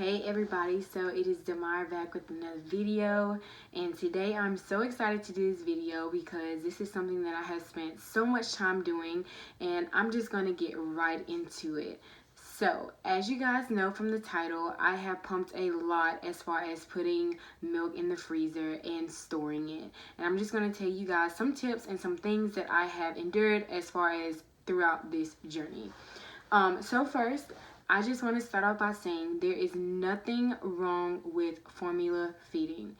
Hey everybody, so it is Damar back with another video, and today I'm so excited to do this video because this is something that I have spent so much time doing, and I'm just going to get right into it. So, as you guys know from the title, I have pumped a lot as far as putting milk in the freezer and storing it. And I'm just going to tell you guys some tips and some things that I have endured as far as throughout this journey. So first, I just want to start off by saying there is nothing wrong with formula feeding.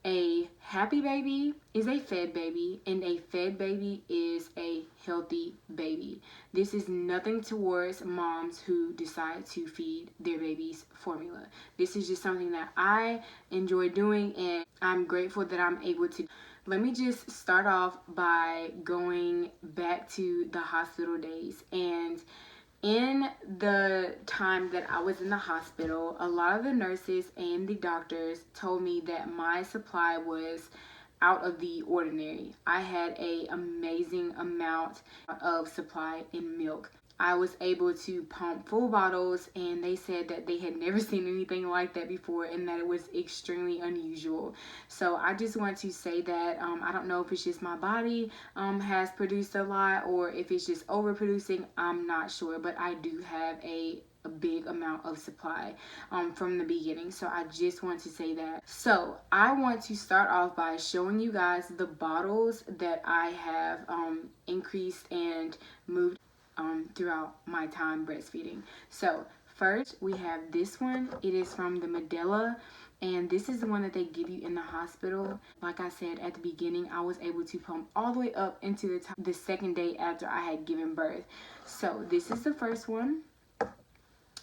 A happy baby is a fed baby, and a fed baby is a healthy baby. This is nothing towards moms who decide to feed their babies formula. This is just something that I enjoy doing, and I'm grateful that I'm able to. Let me just start off by going back to the hospital days. And in the time that I was in the hospital, a lot of the nurses and the doctors told me that my supply was out of the ordinary. I had an amazing amount of supply in milk. I was able to pump full bottles, and they said that they had never seen anything like that before and that it was extremely unusual. So I just want to say that I don't know if it's just my body has produced a lot or if it's just overproducing. I'm not sure, but I do have a big amount of supply from the beginning, so I just want to say that. So I want to start off by showing you guys the bottles that I have increased and moved throughout my time breastfeeding. So first we have this one. It is from the Medulla, and this is the one that they give you in the hospital. Like I said at the beginning, I was able to pump all the way up into the second day after I had given birth. So this is the first one.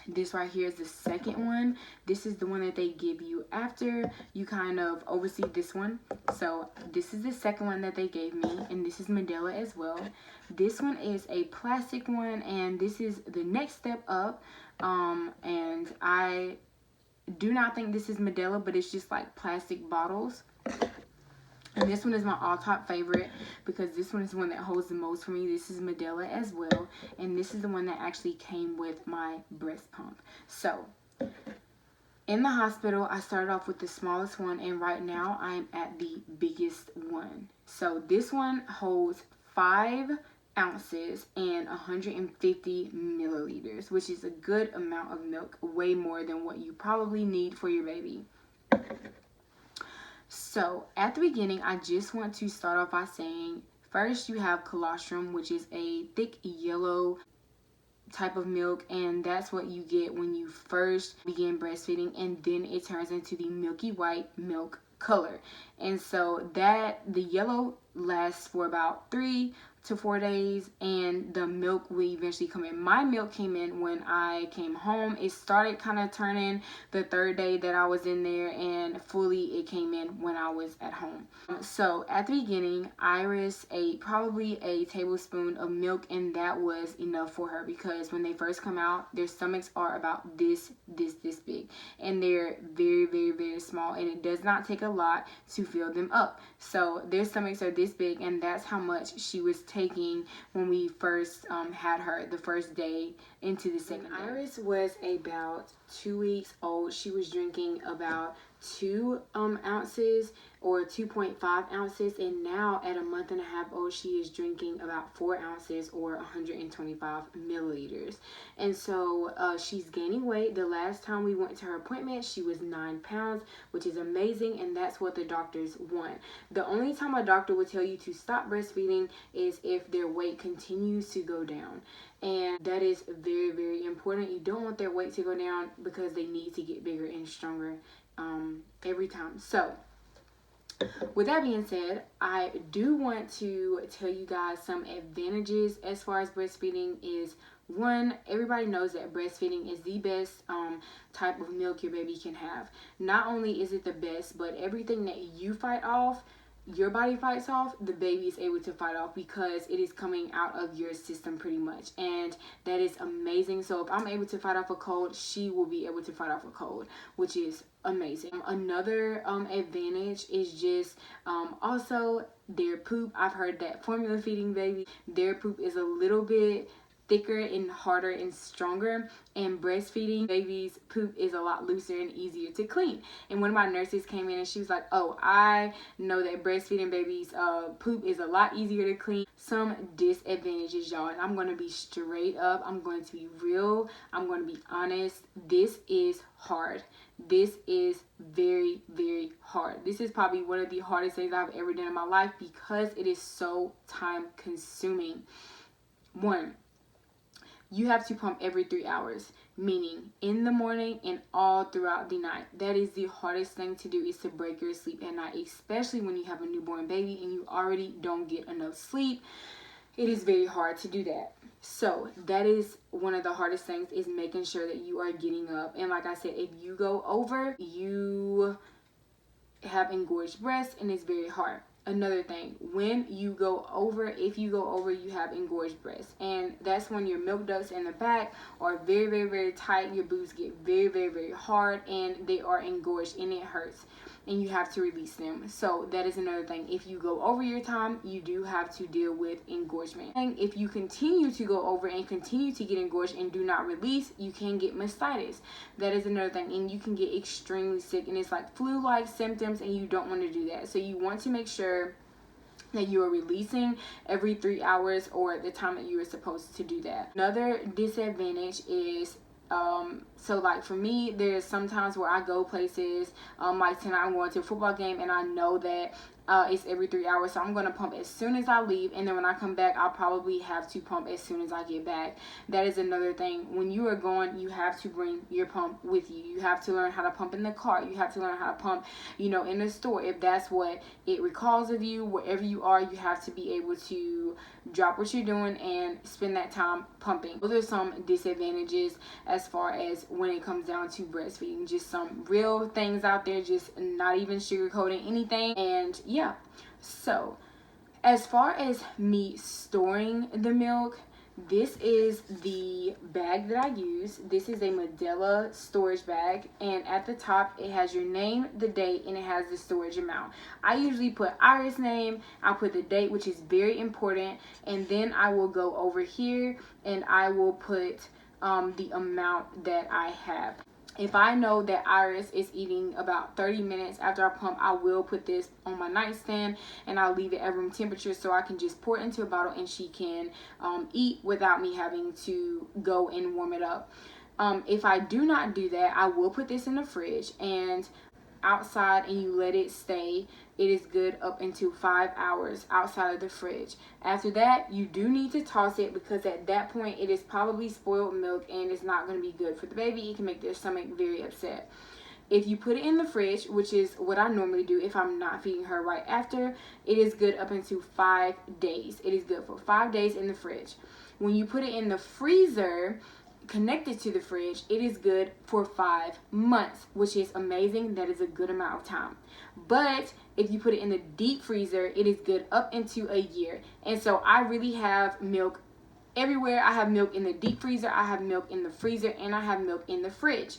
This right here is the second one. This is the one that they give you after you kind of oversee this one. So this is the second one that they gave me, and this is Medulla as well. This one is a plastic one, and this is the next step up. And I do not think this is Medulla, but it's just like plastic bottles. And this one is my all-top favorite because this one is the one that holds the most for me. This is Medulla as well. And this is the one that actually came with my breast pump. So, in the hospital, I started off with the smallest one. And right now, I am at the biggest one. So, this one holds 5 ounces and 150 milliliters, which is a good amount of milk. Way more than what you probably need for your baby. So at the beginning, I just want to start off by saying, first you have colostrum, which is a thick yellow type of milk, and that's what you get when you first begin breastfeeding, and then it turns into the milky white milk color. And so that the yellow lasts for about 3 to 4 days, and the milk will eventually come in. My milk came in when I came home. It started kind of turning the 3rd day that I was in there, and fully it came in when I was at home. So at the beginning, Iris ate probably a tablespoon of milk, and that was enough for her because when they first come out, their stomachs are about this big, and they're very, very, very small, and it does not take a lot to fill them up. So their stomachs are this big, and that's how much she was taking when we first had her the first day into the second day. Iris was about 2 weeks old. She was drinking about 2 ounces or 2.5 ounces, and now at a month and a half old, she is drinking about 4 ounces or 125 milliliters. And so she's gaining weight. The last time we went to her appointment, she was 9 pounds, which is amazing, and that's what the doctors want. The only time a doctor would tell you to stop breastfeeding is if their weight continues to go down. And that is very, very important. You don't want their weight to go down because they need to get bigger and stronger every time. So with that being said, I do want to tell you guys some advantages as far as breastfeeding is. One, everybody knows that breastfeeding is the best type of milk your baby can have. Not only is it the best, but everything that you fight off, your body fights off, the baby is able to fight off because it is coming out of your system pretty much, and that is amazing. So if I'm able to fight off a cold, she will be able to fight off a cold, which is amazing. Another advantage is just also their poop. I've heard that formula feeding baby, their poop is a little bit thicker and harder and stronger, and breastfeeding babies' poop is a lot looser and easier to clean. And one of my nurses came in and she was like, oh, I know that breastfeeding babies' poop is a lot easier to clean. Some disadvantages, y'all, and I'm going to be straight up, I'm going to be real, I'm going to be honest. This is hard. This is very, very hard. This is probably one of the hardest things I've ever done in my life because it is so time consuming. One, you have to pump every 3 hours, meaning in the morning and all throughout the night. That is the hardest thing to do, is to break your sleep at night, especially when you have a newborn baby and you already don't get enough sleep. It is very hard to do that. So that is one of the hardest things, is making sure that you are getting up. And like I said, if you go over, you have engorged breasts and it's very hard. Another thing, when you go over, if you go over, you have engorged breasts, and that's when your milk ducts in the back are very, very, very tight. Your boobs get very, very, very hard and they are engorged and it hurts, and you have to release them. So that is another thing. If you go over your time, you do have to deal with engorgement. And if you continue to go over and continue to get engorged and do not release, you can get mastitis. That is another thing, and you can get extremely sick, and it's like flu-like symptoms, and you don't want to do that. So you want to make sure that you are releasing every 3 hours, or the time that you are supposed to do that. Another disadvantage is so like for me, there's sometimes where I go places, like tonight I'm going to a football game and I know that it's every 3 hours, so I'm going to pump as soon as I leave, and then when I come back I'll probably have to pump as soon as I get back. That is another thing. When you are going, you have to bring your pump with you. You have to learn how to pump in the car. You have to learn how to pump, in the store, if that's what it recalls of you. Wherever you are, you have to be able to drop what you're doing and spend that time pumping. Those are some disadvantages as far as when it comes down to breastfeeding. Just some real things out there, just not even sugarcoating anything. And yeah, so as far as me storing the milk, this is the bag that I use. This is a Medulla storage bag, and at the top it has your name, the date, and it has the storage amount. I usually put Iris' name, I'll put the date, which is very important, and then I will go over here and I will put the amount that I have. If I know that Iris is eating about 30 minutes after I pump, I will put this on my nightstand and I'll leave it at room temperature so I can just pour it into a bottle and she can eat without me having to go and warm it up. If I do not do that, I will put this in the fridge and outside, and you let it stay. It is good up into 5 hours outside of the fridge. After that, you do need to toss it, because at that point it is probably spoiled milk and it's not going to be good for the baby. It can make their stomach very upset. If you put it in the fridge, which is what I normally do if I'm not feeding her right after, it is good up into 5 days. It is good for 5 days in the fridge. When you put it in the freezer, connected to the fridge, it is good for 5 months, which is amazing. That is a good amount of time. But if you put it in the deep freezer, it is good up into a year. And so I really have milk everywhere. I have milk in the deep freezer, I have milk in the freezer, and I have milk in the fridge.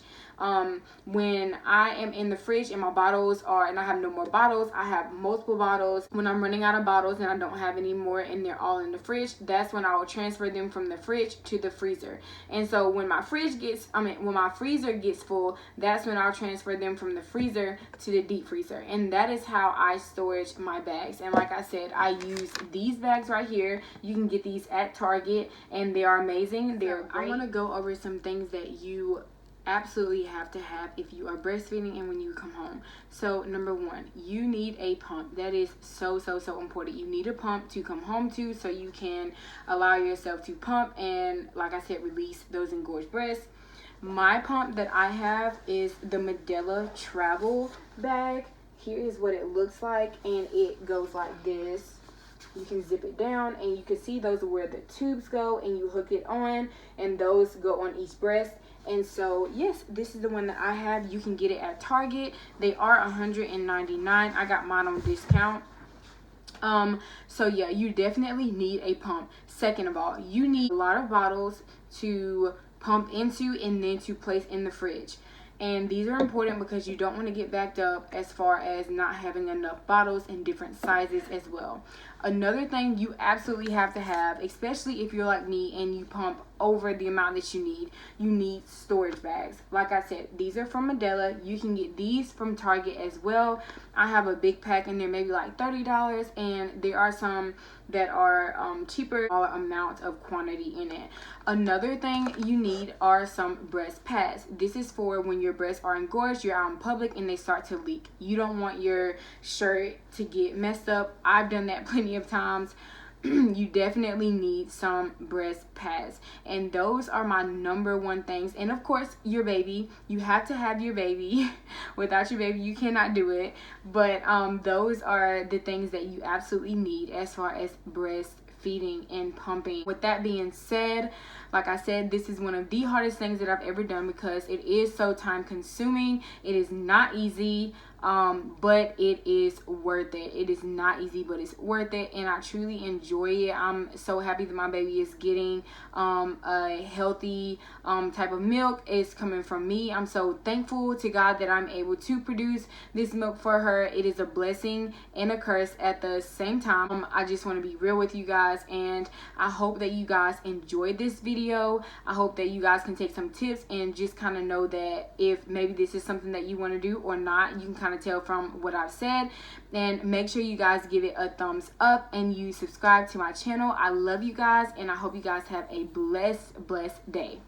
When I am in the fridge and my bottles are, and I have no more bottles, I have multiple bottles. When I'm running out of bottles and I don't have any more and they're all in the fridge, that's when I will transfer them from the fridge to the freezer. And so when my freezer gets full, that's when I'll transfer them from the freezer to the deep freezer. And that is how I storage my bags. And like I said, I use these bags right here. You can get these at Target and they are amazing. They're great. I want to go over some things that you absolutely have to have if you are breastfeeding and when you come home. So number one, you need a pump. That is so important. You need a pump to come home to so you can allow yourself to pump and, like I said, release those engorged breasts. My pump that I have is the Medulla Travel Bag. Here is what it looks like, and it goes like this. You can zip it down and you can see those are where the tubes go, and you hook it on and those go on each breast. And so yes, this is the one that I have. You can get it at Target. They are $199. I got mine on discount. So yeah, you definitely need a pump. Second of all, you need a lot of bottles to pump into and then to place in the fridge. And these are important because you don't want to get backed up as far as not having enough bottles in different sizes as well. Another thing you absolutely have to have, especially if you're like me and you pump over the amount that you need storage bags. Like I said, these are from Medulla. You can get these from Target as well. I have a big pack and they're maybe like $30, and there are some that are cheaper, smaller amount of quantity in it. Another thing you need are some breast pads. This is for when your breasts are engorged, you're out in public and they start to leak. You don't want your shirt to get messed up. I've done that plenty of times. You definitely need some breast pads, and those are my number one things. And of course, your baby, you have to have your baby. Without your baby you cannot do it. But those are the things that you absolutely need as far as breastfeeding and pumping. With that being said, like I said, this is one of the hardest things that I've ever done because it is so time consuming. It is not easy, but it is worth it. It is not easy, but it's worth it, and I truly enjoy it. I'm so happy that my baby is getting a healthy type of milk. It's coming from me. I'm so thankful to God that I'm able to produce this milk for her. It is a blessing and a curse at the same time. I just want to be real with you guys, and I hope that you guys enjoyed this video. I hope that you guys can take some tips and just kind of know that if maybe this is something that you want to do or not. You can kind of tell from what I've said. And make sure you guys give it a thumbs up and you subscribe to my channel. I love you guys, and I hope you guys have a blessed day.